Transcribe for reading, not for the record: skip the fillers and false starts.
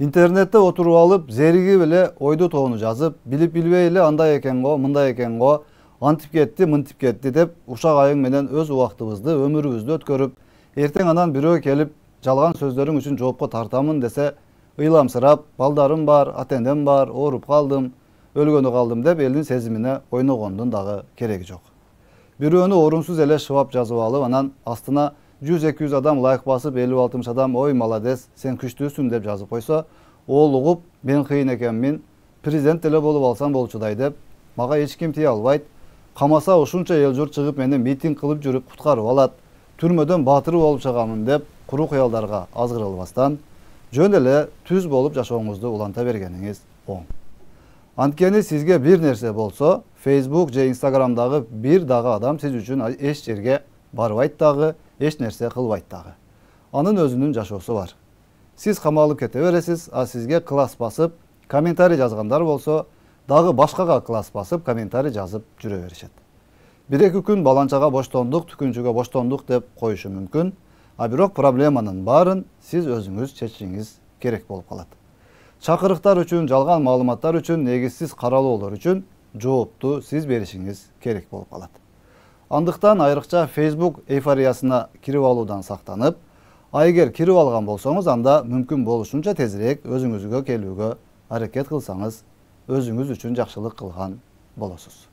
İnternette oturup alıp zerigi bile oydu toğunu жазып, bilip bilbey эле андай экен го, мындай экен го, антип кетти, мынтип кетти деп ушак айың менен өз убактыбызды, өмүрүбүздү өткөрүп, эртең анан бирөө келип жалган сөздөрүң үчүн жоопко тартамын десе, ыйламсырап, балдарым бар, ата-энем бар, ооруп калдым, өлгөнү калдым деп элдин сезимине ойногондун дагы кереги жок. Бирөөнү орунсуз эле шыбап жазып алып, анан астына 100-200 адам лайк басып, 50-60 адам ой молодец, сен күчтүүсүң деп жазып койсо, ол угуп, мен кыйын экенмин, президент эле болуп алсам болчудай деп, мага эч ким тие албайт, камаса ушунча эл журт чыгып мени митинг кылып жүрүп куткарып алат, түрмөдөн баатыры болуп чыгамын деп, куру кыялдарга азгырылбастан, жөн эле түз болуп жашооңузду уланта бергениңиз оң. Анткени сизге бир нерсе болсо, Facebook же Instagramдагы бир дагы адам сиз үчүн эч жерге барбайт дагы, эч нерсе кылбайт дагы. Анын өзүнүн жашоосу бар. Сиз камалып кете бересиз, а сизге класс басып, комментарий жазгандар болсо, дагы башкага класс басып, комментарий жазып жүрө беришет. 1-2 күн баланчага боштондук, түкүнчүгө боштондук деп коюшу мүмкүн, а бирок проблеманын баарын сиз өзүңүз чечишиңиз керек болуп калат. Чакырыктар үчүн, жалган маалыматтар үчүн, негизсиз каралоолор үчүн жоопту сиз беришиңиз керек болуп калат. Андыктан айрыкча Facebook эйфориясына кирип алуудан сактанып, а эгер кирип алган болсоңуз, анда мүмкүн болушунча тезирээк өзүңүзгө келүүгө аракет кылсаңыз, өзүңүз үчүн жакшылык кылган болосуз.